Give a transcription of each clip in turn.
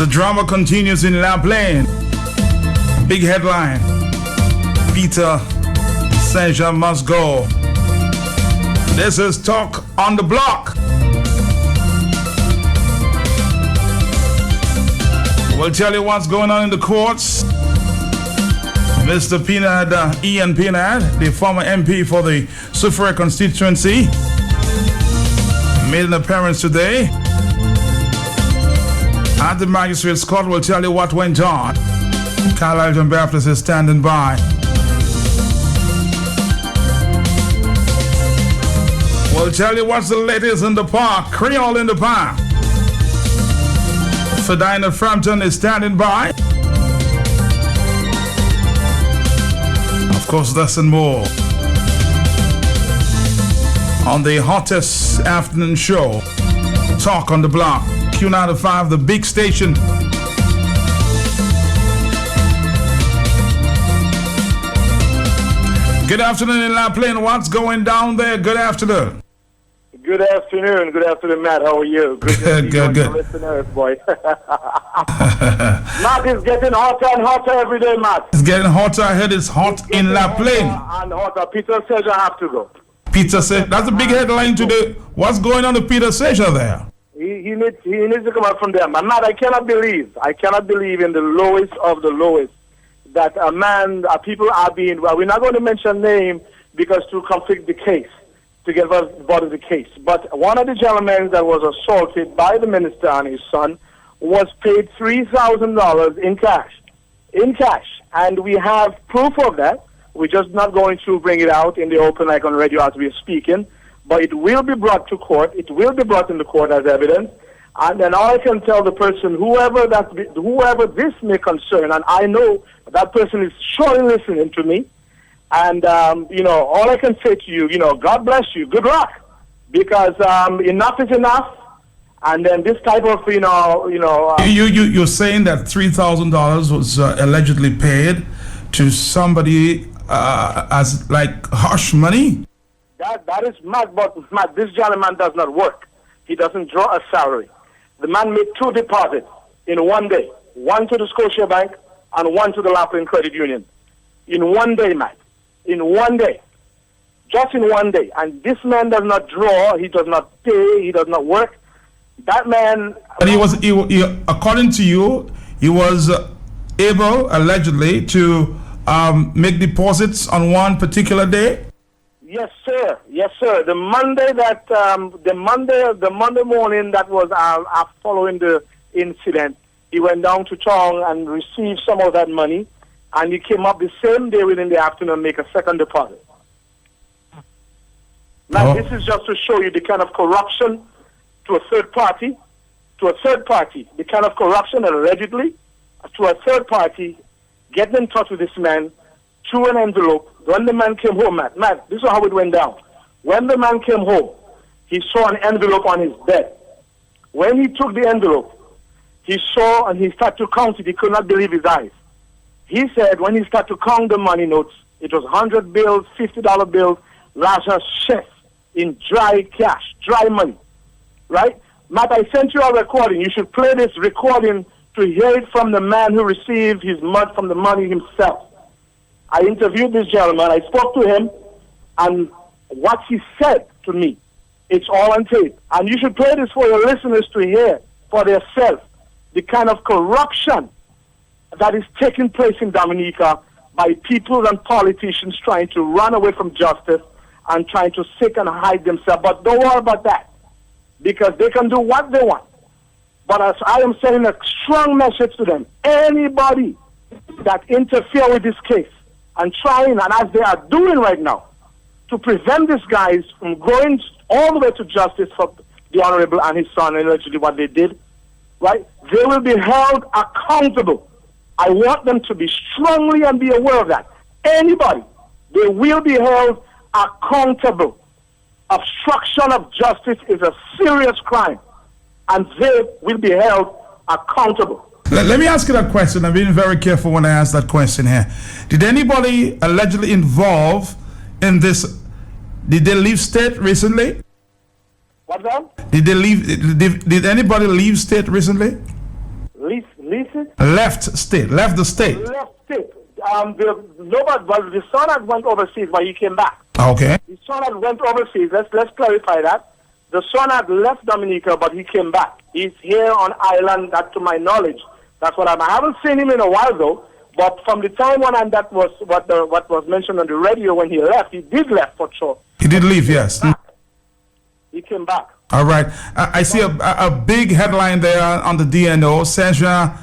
The drama continues in La Plaine. Big headline. Peter Saint-Jean must go. This is Talk on the Block. We'll tell you what's going on in the courts. Mr. Pinard, Ian Pinard, the former MP for the Soufrière constituency, made an appearance today at the Magistrates Court. We'll tell you what went on. Carlisle John Baptist is standing by. We'll tell you what's the latest in the park. Creole in the park. Fedina Frampton is standing by. Of course, this and more on the hottest afternoon show, Talk on the Block. Q95, the big station. Good afternoon in La Plaine. What's going down there? Good afternoon. Good afternoon. Good afternoon, Matt. How are you? Good. Listeners, boy. Matt is getting hotter and hotter every day, Matt. It's getting hotter. I heard it's hot in La Plaine. And hotter. Peter says I have to go. Peter said that's a big headline today. What's going on to Peter Seja there? He needs to come out from there. But Matt, I cannot believe in the lowest of the lowest that people are being, well, we're not going to mention name because to conflict the case, to get us body the case. But one of the gentlemen that was assaulted by the minister and his son was paid $3,000 in cash. And we have proof of that. We're just not going to bring it out in the open like on radio as we're speaking. But it will be brought to court. It will be brought in the court as evidence. And then all I can tell the person, whoever this may concern, and I know that person is surely listening to me. And, all I can say to you, God bless you. Good luck. Because enough is enough. And then this type of, You're saying that $3,000 was allegedly paid to somebody as like hush money? That is mad, but Matt, this gentleman does not work. He doesn't draw a salary. The man made 2 deposits in one day. One to the Scotiabank and one to the La Plaine Credit Union. In one day, Matt. In one day. Just in one day. And this man does not draw. He does not pay. He does not work. That man... And he according to you, he was able, allegedly, to make deposits on one particular day? Yes, sir. Yes, sir. The Monday morning that was following the incident, he went down to town and received some of that money, and he came up the same day within the afternoon and make a second deposit. Now, This is just to show you the kind of corruption to a third party, the kind of corruption allegedly to a third party, getting in touch with this man through an envelope. When the man came home, Matt, this is how it went down. When the man came home, he saw an envelope on his bed. When he took the envelope, he saw and he started to count it. He could not believe his eyes. He said when he started to count the money notes, it was 100 bills, $50 bills, larger checks in dry cash, dry money. Right? Matt, I sent you a recording. You should play this recording to hear it from the man who received his mud from the money himself. I interviewed this gentleman. I spoke to him, and what he said to me, it's all on tape. And you should play this for your listeners to hear for themselves the kind of corruption that is taking place in Dominica by people and politicians trying to run away from justice and trying to seek and hide themselves. But don't worry about that, because they can do what they want. But as I am sending a strong message to them, anybody that interfere with this case and trying, and as they are doing right now, to prevent these guys from going all the way to justice for the Honorable and his son, and allegedly what they did, right? They will be held accountable. I want them to be strongly and be aware of that. Anybody, they will be held accountable. Obstruction of justice is a serious crime, and they will be held accountable. Let me ask you that question. I'm being very careful when I ask that question here. Did anybody allegedly involved in this, did they leave state recently? What's that? Did anybody leave state recently? releases. Left the state. Left state. The son had went overseas, but he came back. Okay. The son had went overseas. Let's clarify that. The son had left Dominica, but he came back. He's here on island. That, to my knowledge, that's what I haven't seen him in a while though. But from the time when that was what was mentioned on the radio when he left, he did left for sure. He did leave, yes. He came back. All right. I see a big headline there on the DNO. Sergent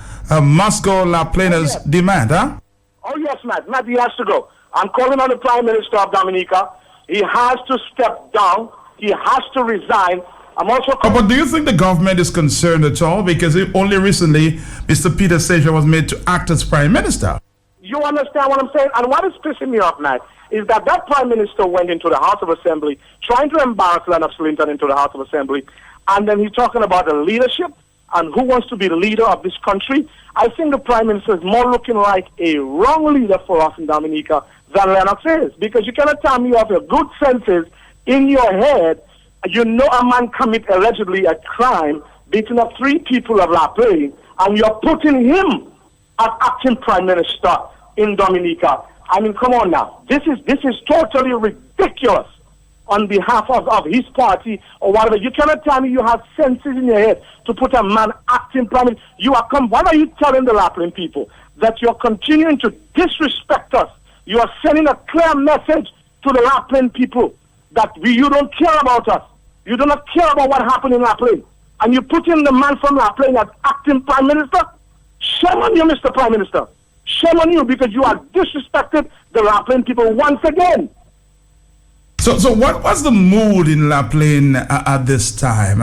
Moscow La Plana's demand, huh? Oh, yes, Matt, he has to go. I'm calling on the Prime Minister of Dominica. He has to step down. He has to resign. I'm also... But do you think the government is concerned at all? Because only recently, Mr. Peter Sejia was made to act as Prime Minister. You understand what I'm saying? And what is pissing me off, Matt, is that Prime Minister went into the House of Assembly trying to embarrass Leonard Swinton into the House of Assembly, and then he's talking about the leadership and who wants to be the leader of this country. I think the Prime Minister is more looking like a wrong leader for us in Dominica than Lennox is, because you cannot tell me you have your good senses in your head. You know a man commit allegedly a crime, beating up 3 people of La Plaine, and you're putting him as acting Prime Minister in Dominica. I mean, come on now. This is totally ridiculous on behalf of his party or whatever. You cannot tell me you have senses in your head to put a man acting Prime Minister. What are you telling the La Plaine people? That you're continuing to disrespect us. You are sending a clear message to the La Plaine people that you don't care about us. You do not care about what happened in La Plaine. And you put in the man from La Plaine as acting Prime Minister? Shame on you, Mr. Prime Minister. Shame on you, because you have disrespected the La Plaine people once again. So what was the mood in La Plaine at this time?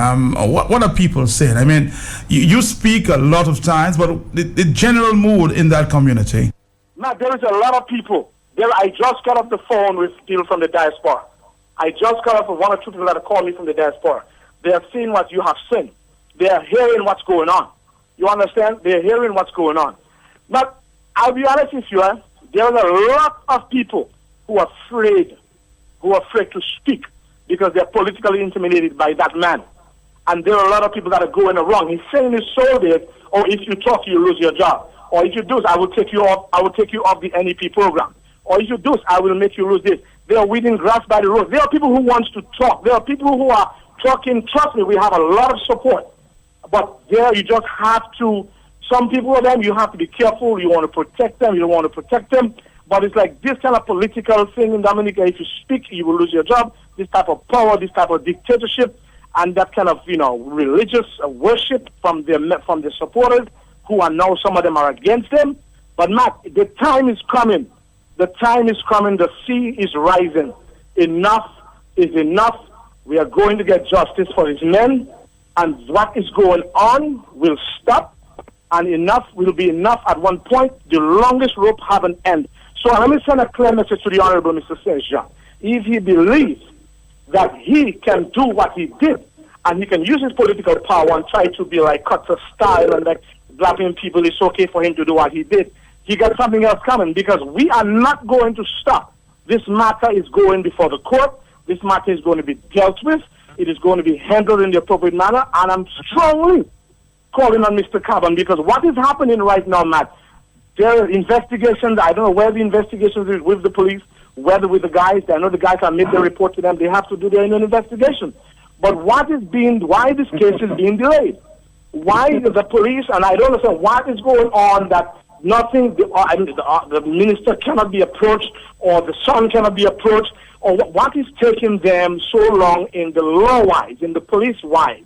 What are people saying? I mean, you speak a lot of times, but the general mood in that community? Matt, there is a lot of people. I just got off the phone with people from the diaspora. I just got off with 1 or 2 people that have called me from the diaspora. They have seen what you have seen. They are hearing what's going on. You understand? They are hearing what's going on. But I'll be honest with you, there are a lot of people who are afraid to speak because they're politically intimidated by that man. And there are a lot of people that are going wrong. He's saying his soul there, or if you talk, you lose your job. Or if you do, I will take you off the NEP program. Or if you do, I will make you lose this. They are weeding grass by the road. There are people who want to talk. There are people who are talking. Trust me, we have a lot of support. But there you just have to, some people of them, you have to be careful. You want to protect them. You don't want to protect them. But it's like this kind of political thing in Dominica. If you speak, you will lose your job. This type of power, this type of dictatorship, and that kind of, religious worship from the supporters who are now, some of them are against them. But Matt, the time is coming. The time is coming. The sea is rising. Enough is enough. We are going to get justice for these men. And what is going on will stop. And enough will be enough. At one point, the longest rope have an end. So let me send a clear message to the Honorable Mr. Sejia. If he believes that he can do what he did, and he can use his political power and try to be like Cutter style and like blapping people, it's okay for him to do what he did, he got something else coming, because we are not going to stop. This matter is going before the court. This matter is going to be dealt with. It is going to be handled in the appropriate manner. And I'm strongly calling on Mr. Caban, because what is happening right now, Matt, there are investigations. I don't know where the investigations is with the police, whether with the guys. I know the guys have made their report to them. They have to do their own investigation. But why this case is being delayed? Why the police, and I don't understand what is going on, that nothing, the minister cannot be approached, or the son cannot be approached, or what is taking them so long in the law-wise, in the police-wise,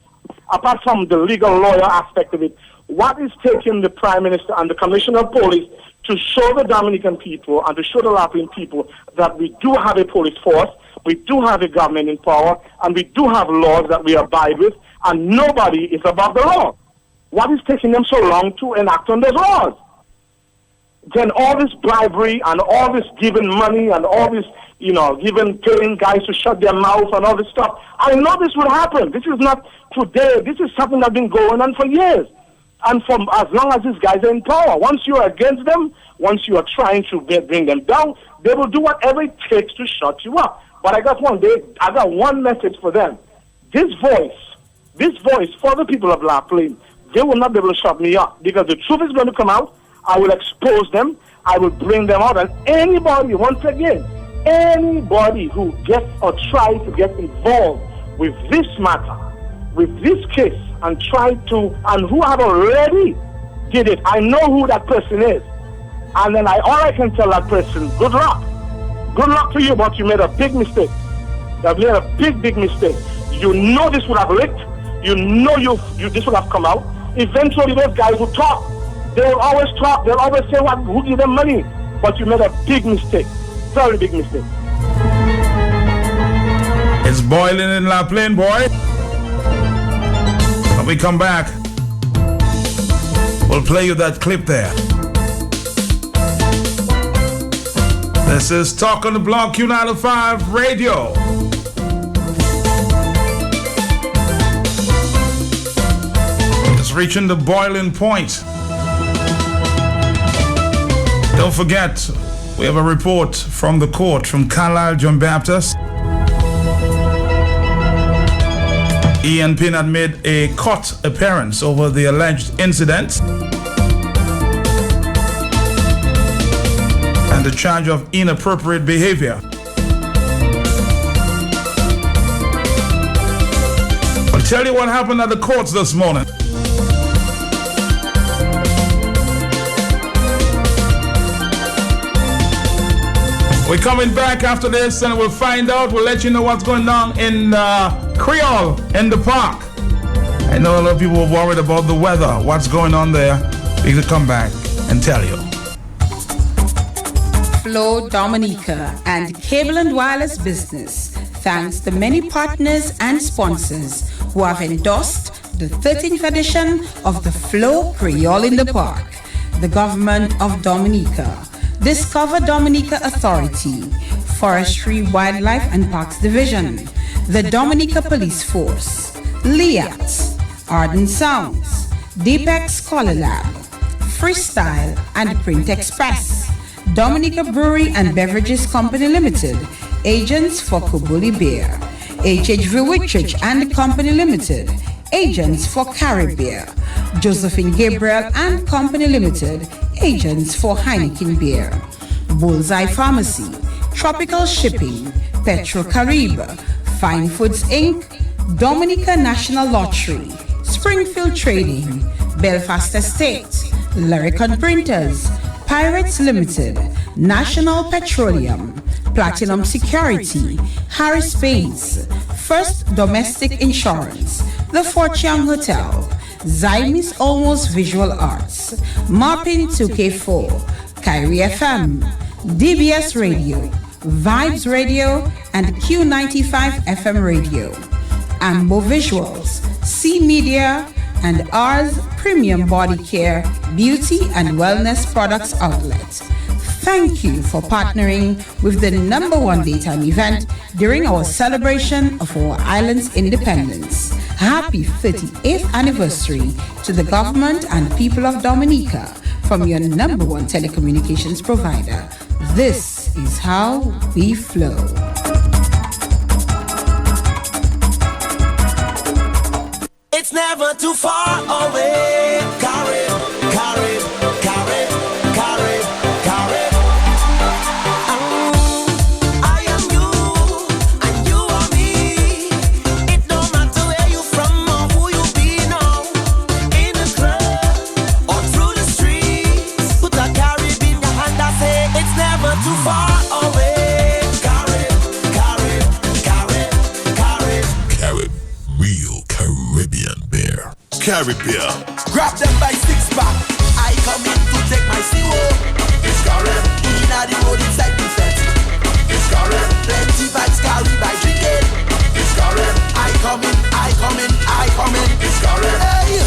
apart from the legal lawyer aspect of it. What is taking the Prime Minister and the Commissioner of Police to show the Dominican people and to show the La Plaine people that we do have a police force, we do have a government in power, and we do have laws that we abide with, and nobody is above the law? What is taking them so long to enact on those laws? Then all this bribery and all this giving money and all this, paying guys to shut their mouth and all this stuff. I know this would happen. This is not today. This is something that's been going on for years. And from as long as these guys are in power, once you're against them, once you are trying to bring them down, they will do whatever it takes to shut you up. But I got one message for them. This voice for the people of La Plaine, they will not be able to shut me up because the truth is going to come out. I will expose them. I will bring them out. And anybody, once again, anybody who gets or tries to get involved with this matter, with this case, and who have already did it, I know who that person is. And then all I can tell that person, good luck. Good luck to you, but you made a big mistake. You have made a big mistake. You know this would have leaked. You know this would have come out. Eventually, those guys will talk. They will always talk. They'll always say who give them money. But you made a big mistake. Very big mistake. It's boiling in La Plaine, boy. When we come back, we'll play you that clip there. This is Talk on the Block, Q95 Radio. It's reaching the boiling point. Don't forget, we have a report from the court from Carlisle John Baptist. Ian Pinard made a court appearance over the alleged incident and the charge of inappropriate behavior. I'll tell you what happened at the courts this morning. We're coming back after this and we'll find out. We'll let you know what's going on in Creole in the park. I know a lot of people are worried about the weather. What's going on there? We can come back and tell you. Flow Dominica and Cable and Wireless Business thanks the many partners and sponsors who have endorsed the 13th edition of the Flow Creole in the Park. The Government of Dominica, Discover Dominica Authority, Forestry, Wildlife and Parks Division, the Dominica Police Force, LIAT, Arden Sounds, Deepex Scholar Lab, Freestyle and Print Express, Dominica Brewery and Beverages Company Limited, agents for Kubuli Beer, HHV Whitchurch and Company Limited, agents for Carib Beer, Josephine Gabriel and Company Limited, agents for Heineken Beer, Bullseye Pharmacy, Tropical Shipping, Petro Carib, Fine Foods Inc., Dominica National Lottery, Springfield Trading, Belfast Estate, Luricon Printers, Pirates Limited, National Petroleum, Platinum Security, Harris Paints, First Domestic Insurance, The Fort Young Hotel, Zymis Almost Visual Arts, Marpin 2K4, Kyrie FM, DBS Radio, Vibes Radio, and Q95 FM Radio, Ambo Visuals, C Media, and R's Premium Body Care, Beauty and Wellness Products Outlet. Thank you for partnering with the #1 daytime event during our celebration of our island's independence. Happy 38th anniversary to the government and people of Dominica from your #1 telecommunications provider. This is how we flow. It's never too far away. Carib, Carib, Carib, Carib, Carib. I am you, and you are me. It don't matter where you from or who you be now. In the club or through the streets, put a Carib in your hand and say it's never too far away. Carib, Carib, Carib, Carib. Carib, real Caribbean beer. Carib beer. Grab them by 6-pack. I come in to take my CO. It's Carib. Inna the road inside the fence. It's Carib. Plenty vibes carry by drinking. It's Carib. I come in, I come in, I come in. It's Carib. Hey.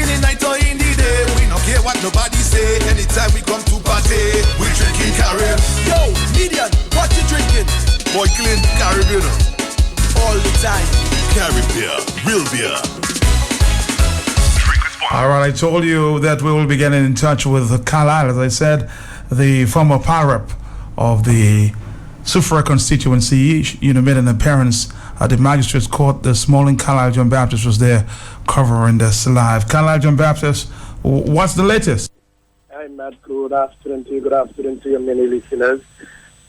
In the night or in the day, we don't care what nobody say. Anytime we come to party, we drinking Carib. Yo, median, what you drinking? Boy, clean Caribbean. All the time. Carib beer, real beer. All right, I told you that we will be getting in touch with Carlisle, as I said, the former pirate of the Suffolk constituency, made an appearance at the Magistrates Court this morning. Carlisle John Baptist was there covering this live. Carlisle John Baptist, what's the latest? Hi, Matt. Good afternoon to you. Good afternoon to your many listeners.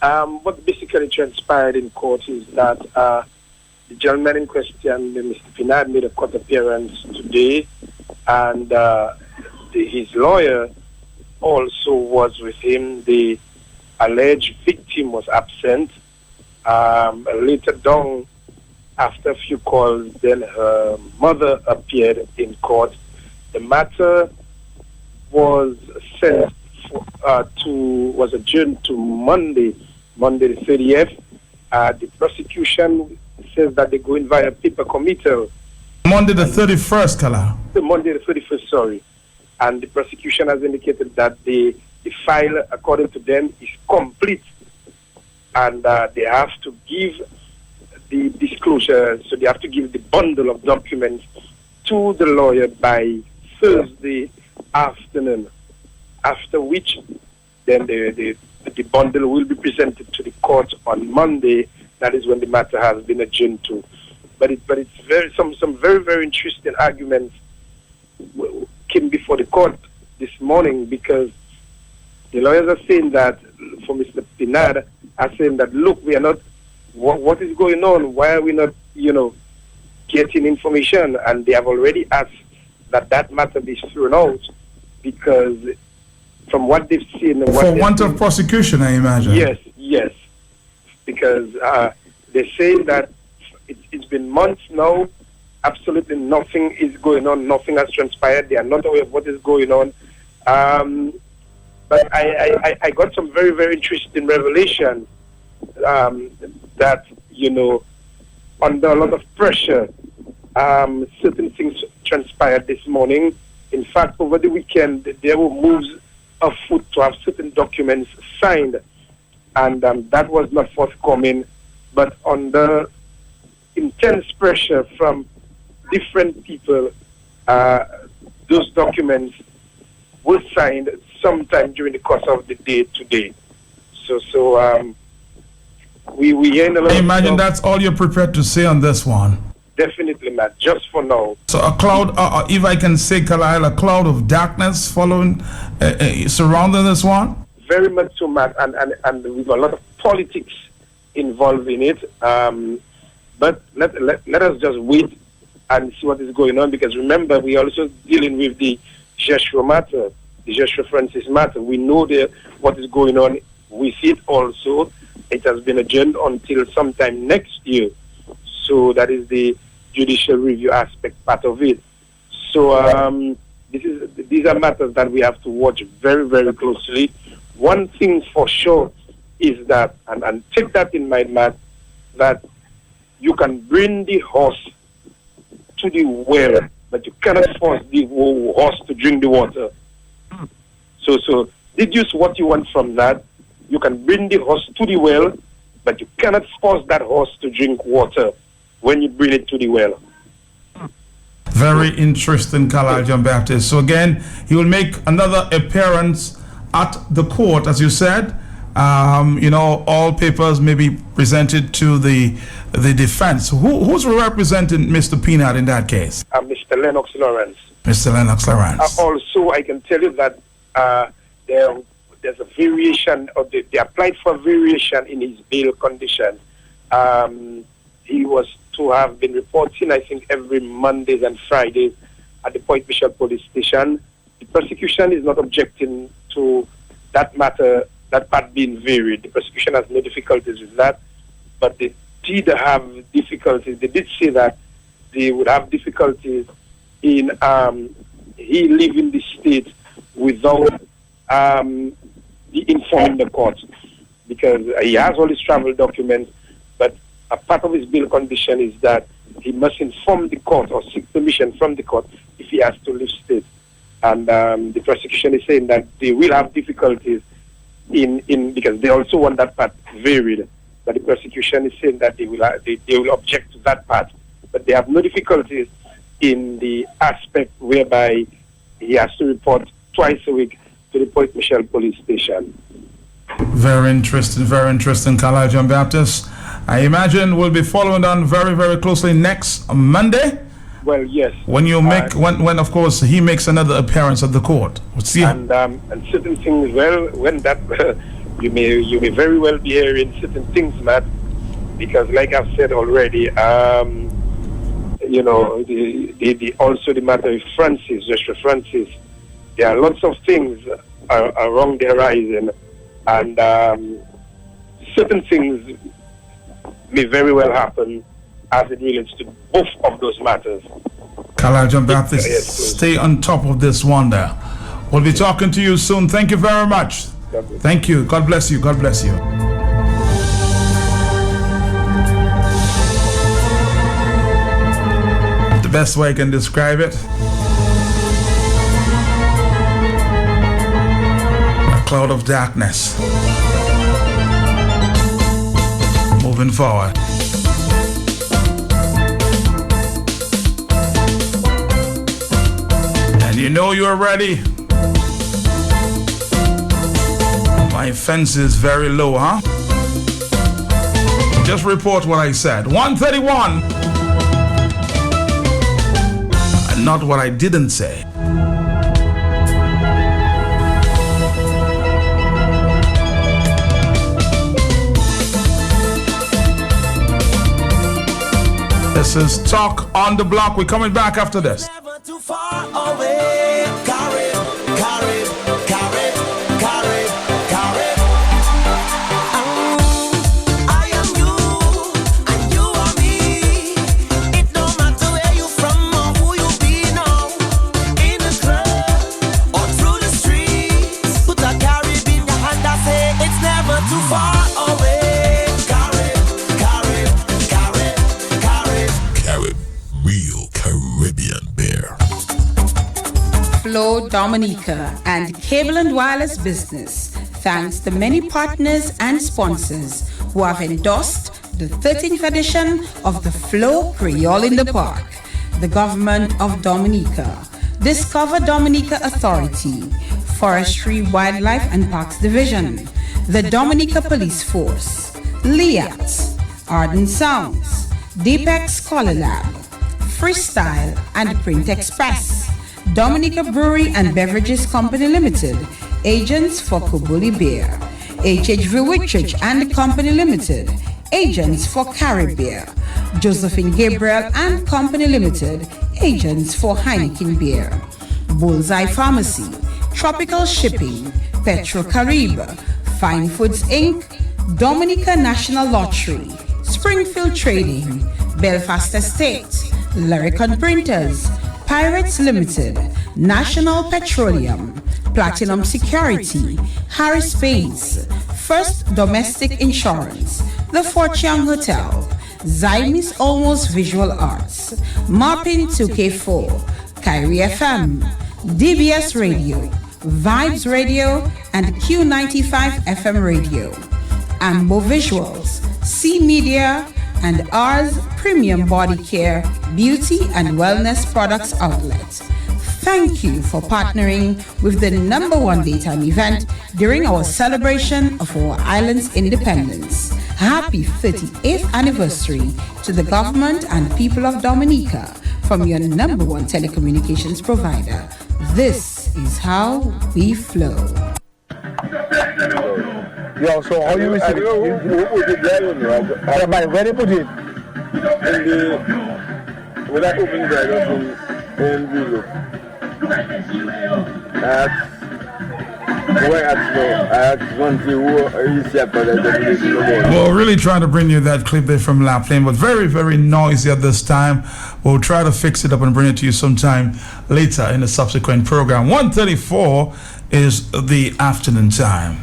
What basically transpired in court is that the gentleman in question, Mr. Pinard, made a court appearance today, and his lawyer also was with him. The alleged victim was absent. Later down, after a few calls, then her mother appeared in court. The matter was sent was adjourned to Monday the 30th. The prosecution says that they're going via paper committal. Monday the 31st, Kala. Monday the 31st, sorry. And the prosecution has indicated that the file, according to them, is complete. And they have to give the disclosure, so they have to give the bundle of documents to the lawyer by Thursday afternoon, after which then the bundle will be presented to the court on Monday. That is when the matter has been adjourned to. But it's some very, very interesting arguments came before the court this morning, because the lawyers are saying that, for Mr. Pinard, are saying that, look, we are not, what is going on? Why are we not, getting information? And they have already asked that matter be thrown out, because from what they've seen... For want of prosecution, I imagine. Yes. Because they're saying that it's been months now, absolutely nothing is going on, nothing has transpired, they are not aware of what is going on. But I got some very, very interesting revelation that, under a lot of pressure, certain things transpired this morning. In fact, over the weekend, there were moves afoot to have certain documents signed, and that was not forthcoming. But under intense pressure from different people, those documents were signed sometime during the course of the day today. So we end a lot. I imagine that's all you're prepared to say on this one. Definitely, Matt. Just for now. So a cloud, if I can say, Carlisle, a cloud of darkness following, surrounding this one. Very much so, Matt, and we've got a lot of politics involved in it. But let us just wait and see what is going on, because remember, we're also dealing with the Joshua matter, the Joshua Francis matter. We know what is going on with it also. It has been adjourned until sometime next year. So that is the judicial review aspect part of it. So these are matters that we have to watch very, very closely. One thing for sure is that, and take that in mind, Matt, that you can bring the horse to the well, but you cannot force the horse to drink the water. So deduce what you want from that. You can bring the horse to the well, but you cannot force that horse to drink water when you bring it to the well. Very interesting, Carlisle John Baptist. So again, he will make another appearance at the court, as you said. All papers may be presented to the defense. Who's representing Mr. Pinard in that case? Mr. Lennox Lawrence. Mr. Lennox Lawrence. Also, I can tell you that there's a variation, or they applied for a variation in his bail condition. He was to have been reporting, I think, every Mondays and Fridays at the Point Michel police station. The prosecution is not objecting to that matter, that part being varied. The prosecution has no difficulties with that, but they did have difficulties. They did say that they would have difficulties in he leaving the state without informing the court, because he has all his travel documents, but a part of his bail condition is that he must inform the court or seek permission from the court if he has to leave state. And the prosecution is saying that they will have difficulties in because they also want that part varied. But the prosecution is saying that they will object to that part, but they have no difficulties in the aspect whereby he has to report twice a week to the Point Michel police station. Very interesting, Carlisle John Baptist. I imagine we'll be following on very, very closely next Monday. Well, yes. When you make, when of course he makes another appearance at the court. We'll see. And certain things, well, when that you may very well be hearing certain things, Matt, because like I've said already, you know, the also the matter of Francis, Joshua Francis, there are lots of things around the horizon, and certain things may very well happen as it relates to both of those matters. Carlisle John Baptist, stay on top of this wonder. We'll be talking to you soon. Thank you very much. Thank you. God bless you. God bless you. The best way I can describe it, a cloud of darkness moving forward. And you know you're ready. My fence is very low, huh? Just report what I said. 131. And not what I didn't say. This is Talk on the Block. We're coming back after this. Never too far away. Carry, carry, carry, carry, carry. I am you, and you are me. It don't matter where you from or who you be now. In the club or through the streets, put a Carib in your hand. I say it's never too far away. Carry, carry, carry, carry. Carib, real Caribbean beer. Flo Dominica and Cable and Wireless Business thanks the many partners and sponsors who have endorsed the 13th edition of the Flo Creole in the Park, the Government of Dominica, Discover Dominica Authority, Forestry, Wildlife and Parks Division, the Dominica Police Force, LIAT, Arden Sounds, Deepex Scholar Lab, Freestyle and Print Express, Dominica Brewery and Beverages Company Limited, agents for Kubuli Beer, HHV Whitchurch and Company Limited, agents for Carib Beer, Josephine Gabriel and Company Limited, agents for Heineken Beer, Bullseye Pharmacy, Tropical Shipping, Petro Carib, Fine Foods Inc., Dominica National Lottery, Springfield Trading, Belfast Estate, Luricon Printers, Pirates Limited, National Petroleum, Platinum Security, Harris Spades, First Domestic Insurance, The Fort Young Hotel, Zymis Almost Visual Arts, Marpin 2K4, Kyrie FM, DBS Radio, Vibes Radio, and Q95 FM Radio, Ambo Visuals, C Media, and R's Premium Body Care, Beauty and Wellness Products Outlet. Thank you for partnering with the #1 daytime event during our celebration of our island's independence. Happy 38th anniversary to the government and people of Dominica from your #1 telecommunications provider. This is how we flow. Yo, so how you receive it? Where they put it? When I open the door from Google, We're really trying to bring you that clip there from La Plaine, but very, very noisy at this time. We'll try to fix it up and bring it to you sometime later in the subsequent program. 1:34 is the afternoon time.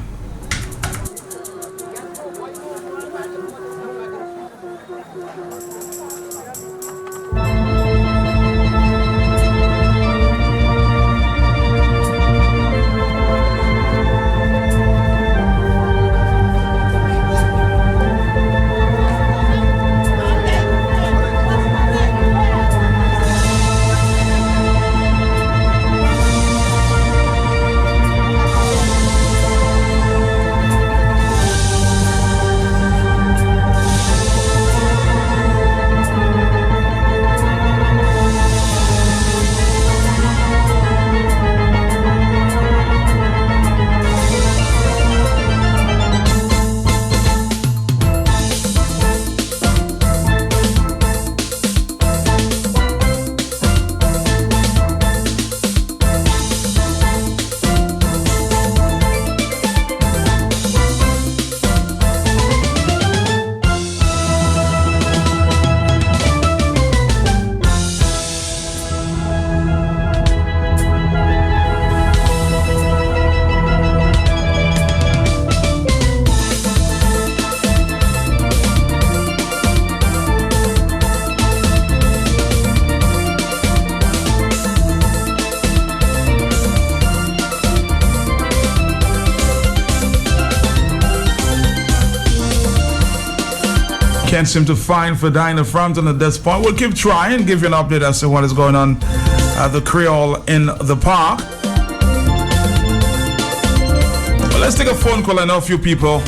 can't seem to find Fedina Frampton at this point. We'll keep trying, give you an update as to what is going on at the Creole in the park. But let's take a phone call. I know a few people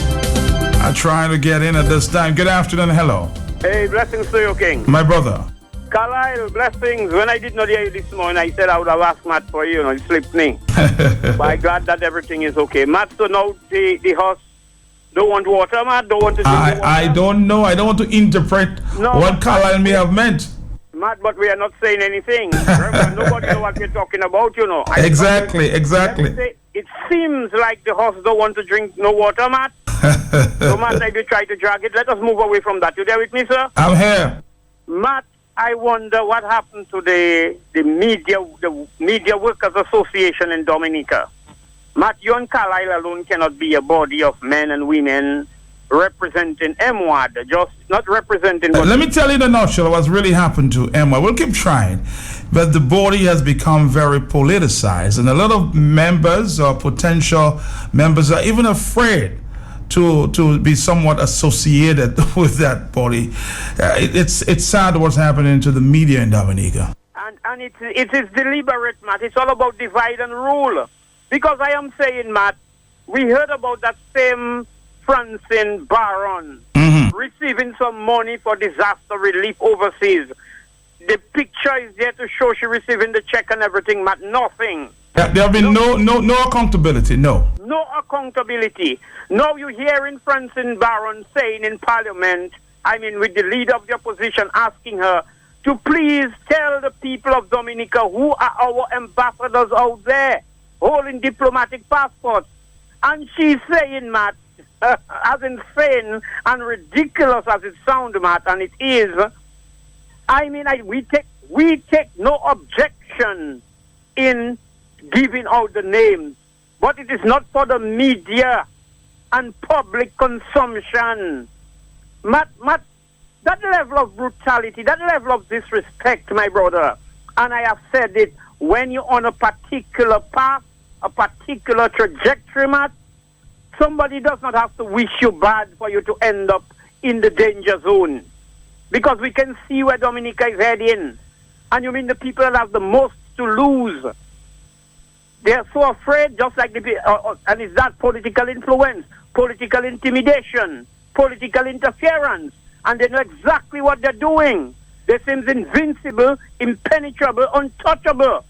are trying to get in at this time. Good afternoon. Hello. Hey, blessings to you, King. My brother. Carlisle, blessings. When I did not hear you this morning, I said I would have asked Matt for you, it slipped me. But I'm glad that everything is okay. Matt, so now the horse don't want water, Matt? Don't want to drink the water? I don't know. I don't want to interpret what Carlisle may have meant. Matt, but we are not saying anything. Remember, nobody knows what we're talking about, Exactly. It seems like the horse don't want to drink no water, Matt. So, Matt, if you try to drag it, let us move away from that. You there with me, sir? I'm here. Matt, I wonder what happened to the Media Workers Association in Dominica. Matt, you and Carlisle alone cannot be a body of men and women representing MWAD, just not representing... Let me tell you the nutshell what's really happened to MWAD. We'll keep trying. But the body has become very politicized, and a lot of members or potential members are even afraid to be somewhat associated with that body. It's sad what's happening to the media in Dominica. And it is deliberate, Matt. It's all about divide and rule. Because I am saying, Matt, we heard about that same Francine Baron receiving some money for disaster relief overseas. The picture is there to show she receiving the check and everything, Matt. Nothing. There have been no accountability, no. No accountability. Now you're hearing Francine Baron saying in Parliament, with the leader of the opposition, asking her to please tell the people of Dominica who are our ambassadors out there holding diplomatic passports. And she's saying, Matt, as insane and ridiculous as it sounds, Matt, and it is, we take no objection in giving out the names, but it is not for the media and public consumption. Matt, that level of brutality, that level of disrespect, my brother, and I have said it, when you're on a particular path, a particular trajectory, Matt, somebody does not have to wish you bad for you to end up in the danger zone. Because we can see where Dominica is heading. And you mean the people that have the most to lose. They are so afraid, just like and it's that political influence, political intimidation, political interference. And they know exactly what they're doing. They seem invincible, impenetrable, untouchable.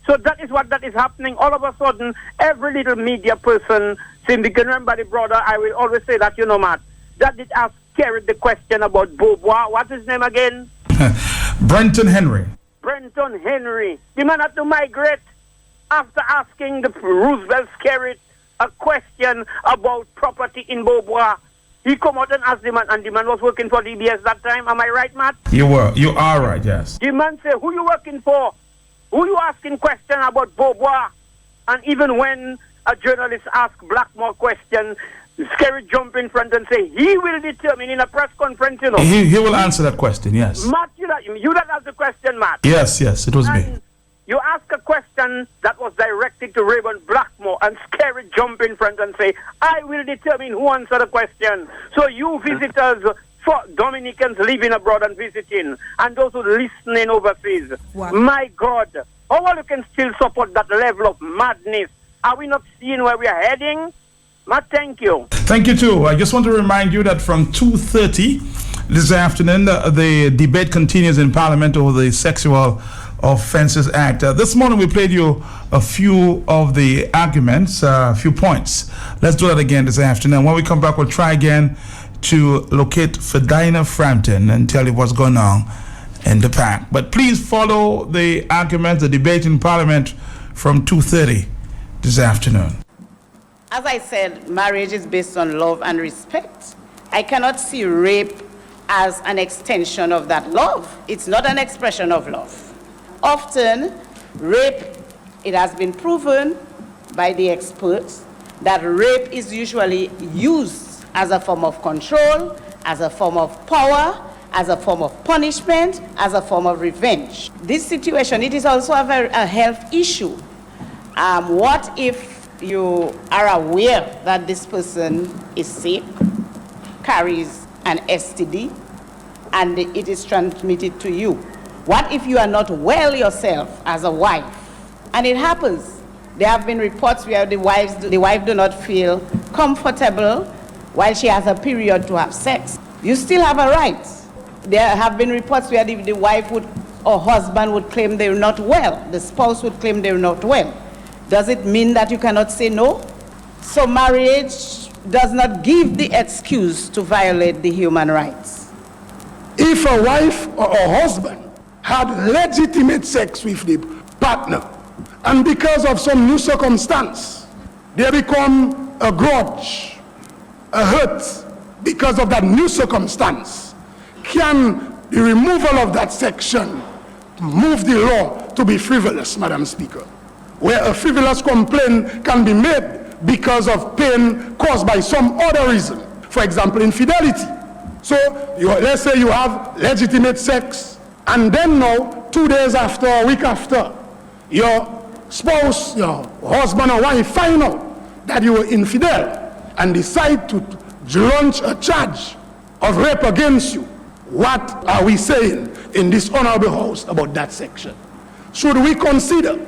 So that is what is happening. All of a sudden, every little media person seems to remember the brother. I will always say that, Matt, that did ask carried the question about Beauvoir. What's his name again? Brenton Henry. Brenton Henry. The man had to migrate after asking the Roosevelt carried a question about property in Beauvoir. He come out and asked the man, and the man was working for DBS that time. Am I right, Matt? You are right, yes. The man said, who you working for? Who you asking question about Beauvoir? And even when a journalist asks Blackmore question, Scary jump in front and say he will determine in a press conference, He will answer that question, yes. Matt, you that asked the question, Matt. Yes, it was me. You ask a question that was directed to Raymond Blackmore, and Scary jump in front and say, I will determine who answered the question. So you visitors, for Dominicans living abroad and visiting, and those who are listening overseas, my God, how you can still support that level of madness? Are we not seeing where we are heading? Matt, thank you. Thank you too. I just want to remind you that from 2:30 this afternoon, the debate continues in Parliament over the Sexual Offences Act. This morning we played you a few of the arguments, a few points. Let's do that again this afternoon. When we come back, we'll try again to locate Fedina Frampton and tell you what's going on in the park. But please follow the arguments, the debate in Parliament from 2:30 this afternoon. As I said, marriage is based on love and respect. I cannot see rape as an extension of that love. It's not an expression of love. Often, rape, it has been proven by the experts that rape is usually used as a form of control, as a form of power, as a form of punishment, as a form of revenge. This situation, it is also a health issue. What if you are aware that this person is sick, carries an STD, and it is transmitted to you? What if you are not well yourself as a wife? And it happens. There have been reports where the wife do not feel comfortable while she has a period to have sex. You still have a right. There have been reports where the wife would or husband would claim they're not well. The spouse would claim they're not well. Does it mean that you cannot say no? So marriage does not give the excuse to violate the human rights. If a wife or a husband had legitimate sex with the partner, and because of some new circumstance, there become a grudge, a hurt because of that new circumstance, can the removal of that section move the law to be frivolous, Madam Speaker? Where a frivolous complaint can be made because of pain caused by some other reason. For example, infidelity. So let's say you have legitimate sex, and then now, 2 days after, a week after, your spouse, your husband or wife find out that you were infidel and decide to launch a charge of rape against you. What are we saying in this honorable house about that section? Should we consider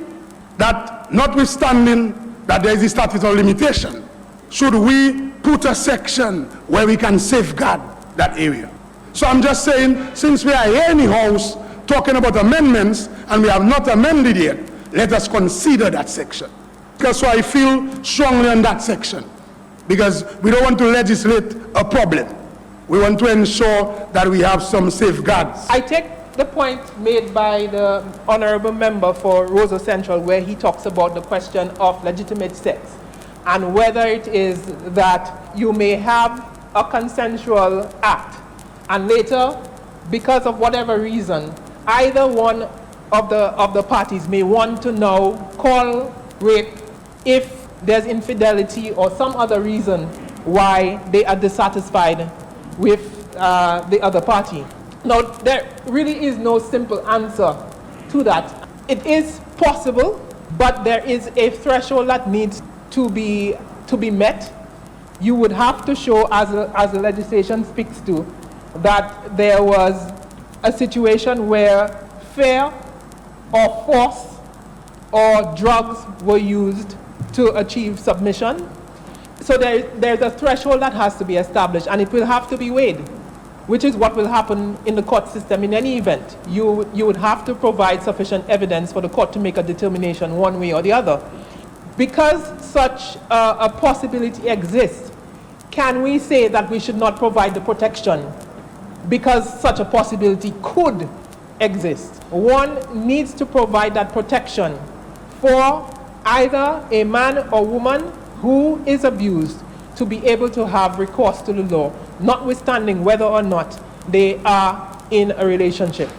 that, notwithstanding that there is a statute of limitation, should we put a section where we can safeguard that area? So I'm just saying, since we are here in the house talking about amendments and we have not amended yet, let us consider that section. Because so I feel strongly on that section, because we don't want to legislate a problem. We want to ensure that we have some safeguards. I take the point made by the honorable member for Roseau Central, where he talks about the question of legitimate sex and whether it is that you may have a consensual act and later, because of whatever reason, either one of the parties may want to now call rape if there's infidelity or some other reason why they are dissatisfied with the other party. Now, there really is no simple answer to that. It is possible, but there is a threshold that needs to be met. You would have to show, as the legislation speaks to, that there was a situation where fear or force or drugs were used to achieve submission. So there's a threshold that has to be established, and it will have to be weighed, which is what will happen in the court system in any event. You would have to provide sufficient evidence for the court to make a determination one way or the other. Because such a possibility exists, can we say that we should not provide the protection because such a possibility could exist? One needs to provide that protection for either a man or woman who is abused to be able to have recourse to the law, notwithstanding whether or not they are in a relationship.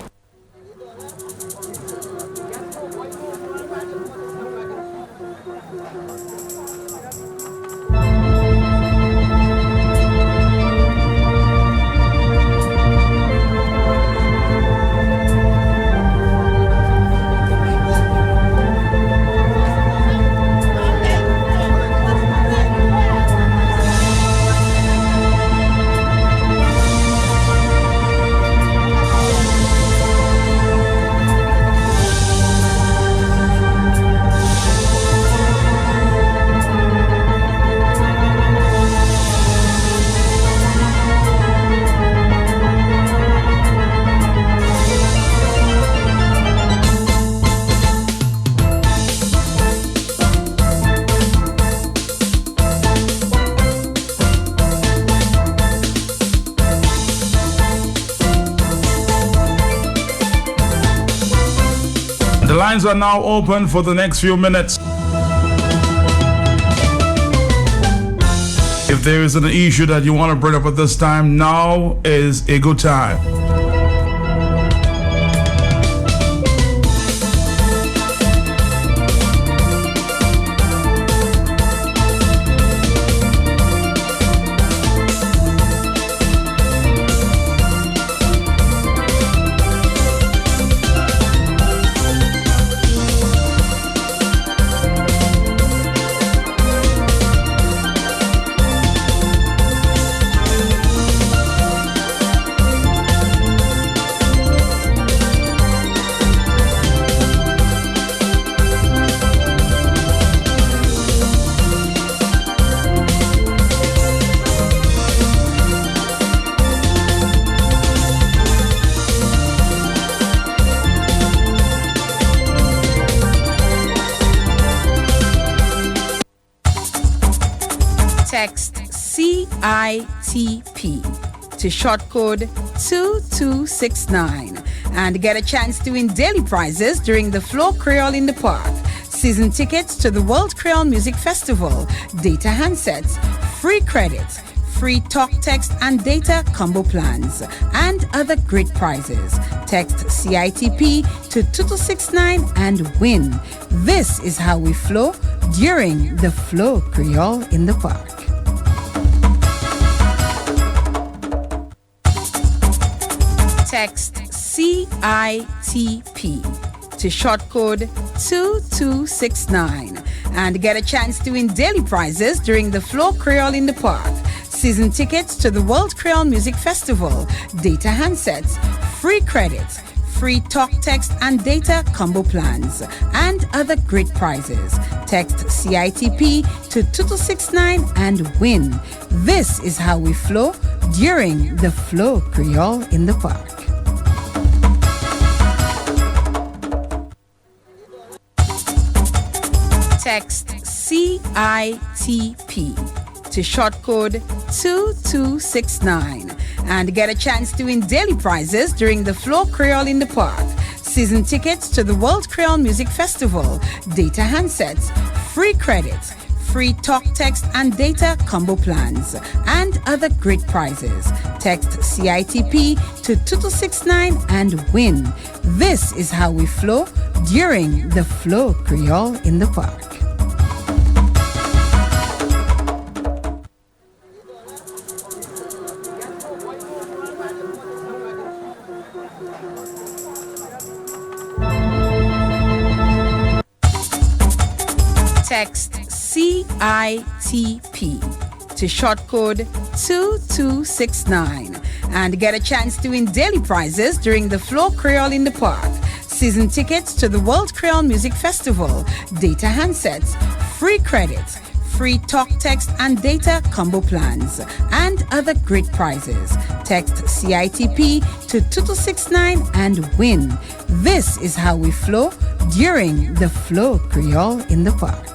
The lines are now open for the next few minutes. If there is an issue that you want to bring up at this time, now is a good time. Text CITP to short code 2269 and get a chance to win daily prizes during the Flow Creole in the Park, season tickets to the World Creole Music Festival, data handsets, free credits, free talk, text, and data combo plans, and other great prizes. Text CITP to 2269 and win. This is how we flow during the Flow Creole in the Park. Text CITP to short code 2269 and get a chance to win daily prizes during the Flow Creole in the Park, season tickets to the World Creole Music Festival, data handsets, free credits, free talk, text, and data combo plans, and other great prizes. Text CITP to 2269 and win. This is how we flow during the Flow Creole in the Park. Text CITP to short code 2269 and get a chance to win daily prizes during the Flow Creole in the Park, season tickets to the World Creole Music Festival, data handsets, free credits, free talk, text, and data combo plans, and other great prizes. Text CITP to 2269 and win. This is how we flow during the Flow Creole in the Park. Text CITP to short code 2269 and get a chance to win daily prizes during the Flow Creole in the Park, season tickets to the World Creole Music Festival, data handsets, free credits, free talk, text, and data combo plans, and other great prizes. Text CITP to 2269 and win. This is how we flow during the Flow Creole in the Park.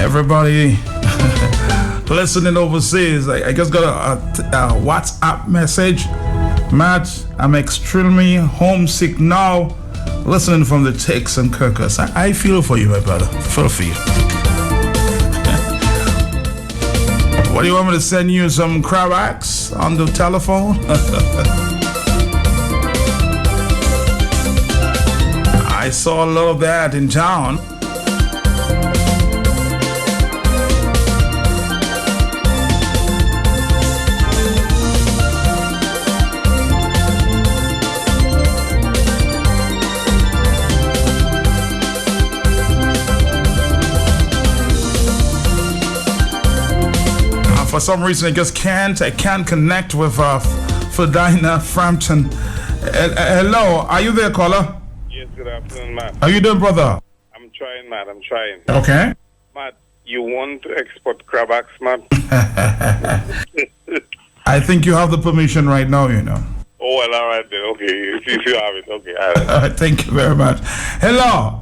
Everybody listening overseas, I just got a WhatsApp message. Matt, I'm extremely homesick now, listening from the Takes and Kirkus. I feel for you, my brother. Feel for you. What do you want me to send you? Some Cravax on the telephone? I saw a lot of that in town. For some reason, I just can't connect with Ferdinand Frampton. Hello, are you there, caller? Yes, good afternoon, Matt. How you doing, brother? I'm trying, Matt. I'm trying. Okay. Matt, you want to export Cravax, Matt? I think you have the permission right now, you know. Oh, well, all right then. Okay, if you have it, okay. All right. Thank you very much. Hello.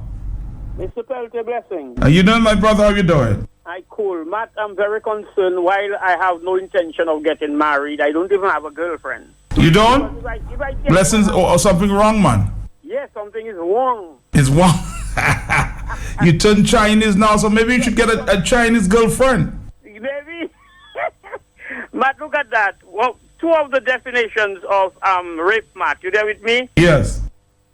Mr. Pelte, blessing. How you doing, my brother? How you doing? I cool. Matt, I'm very concerned. While I have no intention of getting married, I don't even have a girlfriend. You don't? If I get Blessings or something wrong, man? yes, something is wrong. It's wrong. You turn Chinese now, so maybe you should get a Chinese girlfriend. Maybe. Matt, look at that. Well, two of the definitions of rape, Matt. You there with me? Yes.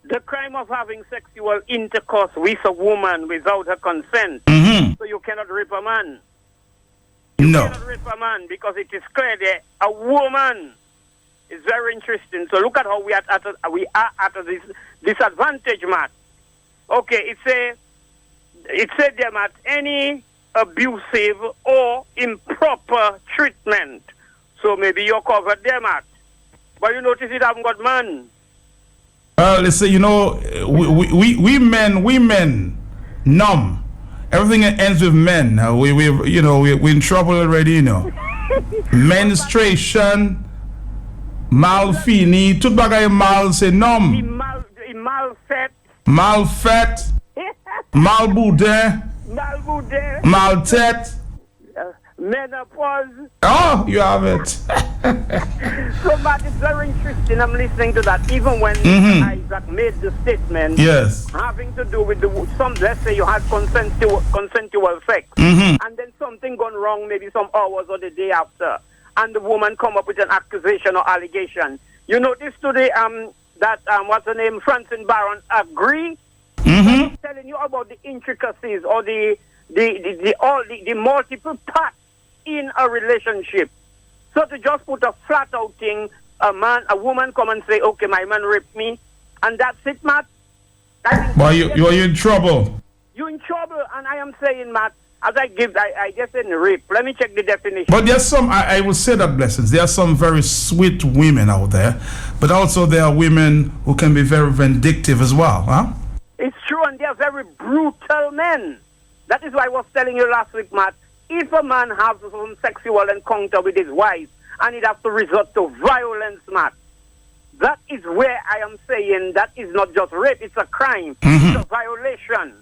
The crime of having sexual intercourse with a woman without her consent. So you cannot rape a man. No. You cannot rape a man because it is clear that a woman is very interesting. So look at how we are at this disadvantage, Matt. Okay, it said there, Matt, any abusive or improper treatment. So maybe you're covered there, Matt. But you notice it haven't got man. Let's say, we men numb. Everything ends with men. We're in trouble already, Menstruation, malfini, tout bagay mal c'est numb. Malfait, malboudin, maltête. Menopause. Oh, you have it. So, Matt, it's very interesting. I'm listening to that. Even when Isaac made the statement, yes, having to do with let's say you had consensual sex, and then something gone wrong, maybe some hours or the day after, and the woman come up with an accusation or allegation. You notice today, that what's her name, Francine Barron, agree. I'm telling you about the intricacies or the multiple parts in a relationship. So to just put a flat out thing, a woman come and say, okay, my man raped me, and that's it, Matt. Well, you're in trouble. You're in trouble, and I am saying, Matt, as I just said rape. Let me check the definition. But there's some, I will say that, Blessings, there are some very sweet women out there, but also there are women who can be very vindictive as well, huh? It's true, and they are very brutal men. That is why I was telling you last week, Matt, if a man has some sexual encounter with his wife and it has to resort to violence, Matt, that is where I am saying that is not just rape, it's a crime. It's a violation.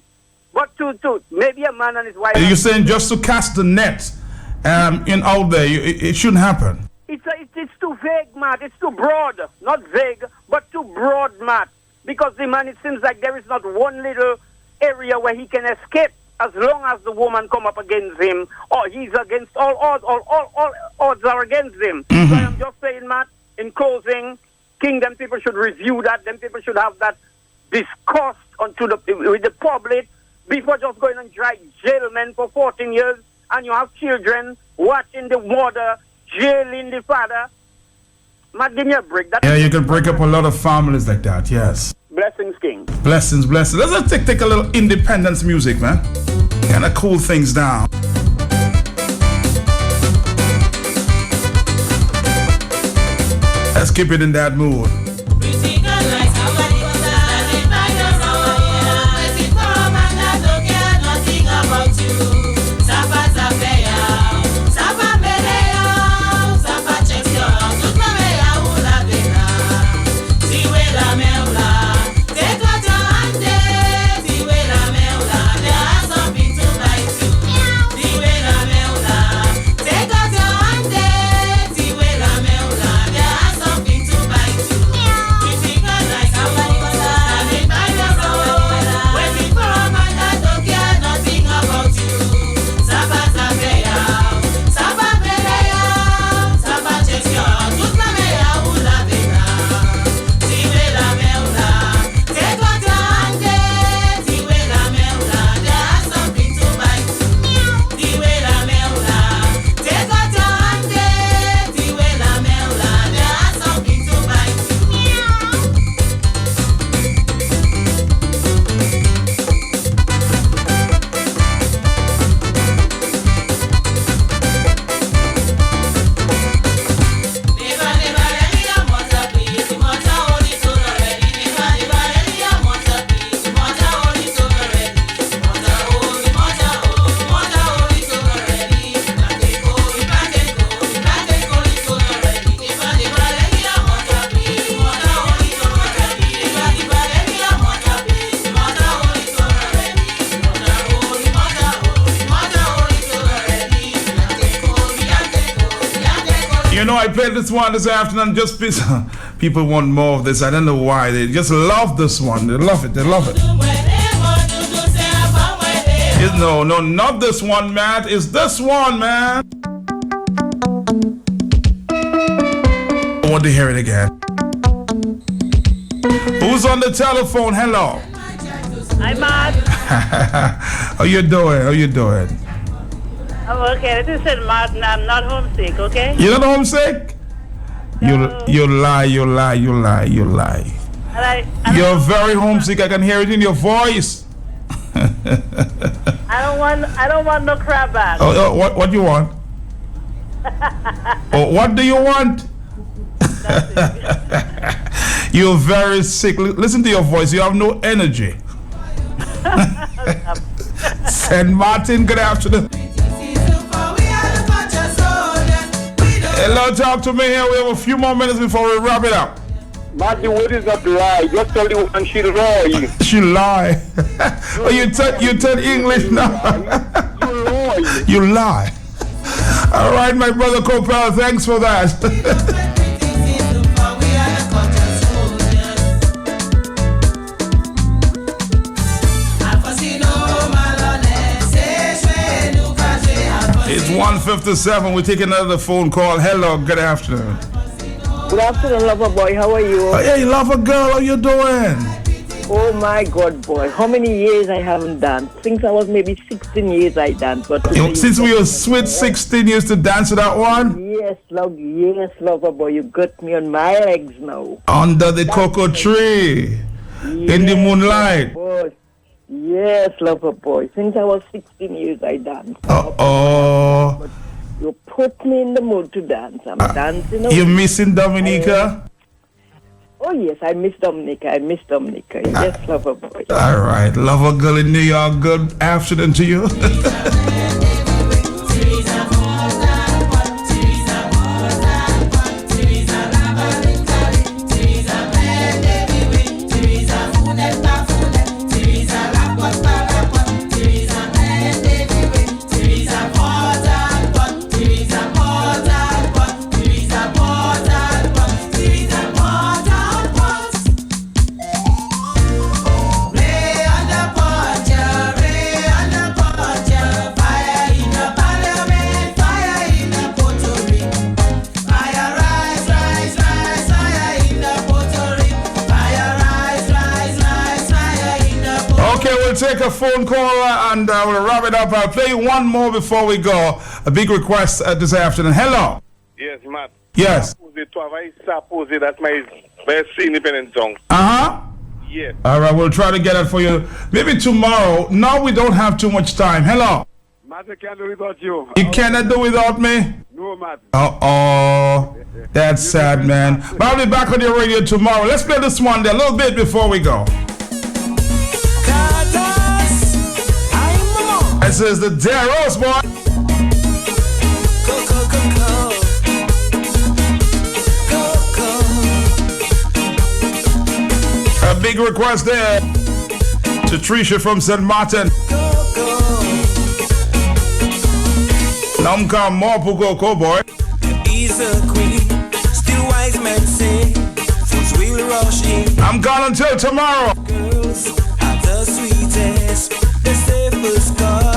But to maybe a man and his wife... You're saying just to cast the net in out there, it shouldn't happen? It's too vague, Matt. It's too broad. Not vague, but too broad, Matt. Because the man, it seems like there is not one little area where he can escape. As long as the woman come up against him, or he's against all odds, all odds are against him. So I'm just saying, Matt, in closing, Kingdom people should review that. Then people should have that discussed with the public before just going and dry jail men for 14 years, and you have children watching the mother, jailing the father. Matt, give me a break. You can break up a lot of families like that, yes. Blessings, King. Blessings. Let's take a little independence music, man. Kind of cool things down. Let's keep it in that mood. You know, I played this one this afternoon. Just people want more of this. I don't know why. They just love this one. They love it. They love it. No, not this one, Matt. It's this one, man. I want to hear it again. Who's on the telephone? Hello. Hi, Matt. How you doing? I'm okay. This is Martin. I'm not homesick, okay? You're not homesick? No. You lie. You're very homesick. I can hear it in your voice. I don't want no crab bag. Oh, what do you want? What do you want? You're very sick. Listen to your voice. You have no energy. St. Martin, good afternoon. Hello, talk to me here. We have a few more minutes before we wrap it up. Matthew, what is that lie? Just tell the woman she lie. She lie. Oh, you turn English now. You lie. All right, my brother Copel, thanks for that. It's 1:57. We're taking another phone call. Hello, good afternoon. Good afternoon, lover boy. How are you? Oh, hey, lover girl, how you doing? Oh my God, boy. How many years I haven't danced? Since I was maybe 16 years I danced. But since we were sweet 16 years to dance to that one? Yes, lover boy. You got me on my legs now. Under the cocoa tree. In the moonlight. Boy. Yes, lover boy. Since I was 16 years I danced. Uh-oh. But you put me in the mood to dance. I'm dancing. You missing Dominica? Oh, yes, I miss Dominica. Yes, lover boy. All right. Lover girl in New York, good afternoon to you. Take a phone call and we'll wrap it up. I'll play one more before we go. A big request this afternoon. Hello. Yes, Matt. Yes. That's my best independent song. Yes. All right, we'll try to get it for you. Maybe tomorrow. Now we don't have too much time. Hello. Matt, I can't do without you. You cannot do without me? No, Matt. Uh-oh. That's sad, man. But I'll be back on your radio tomorrow. Let's play this one there a little bit before we go. This is the Deros, boy. A big request there to Trisha from St. Martin. Namka Mopugo Cowboy. He's a queen, still wise men say, fools will rush in. I'm gone until tomorrow. Girls are the sweetest, the safest girl.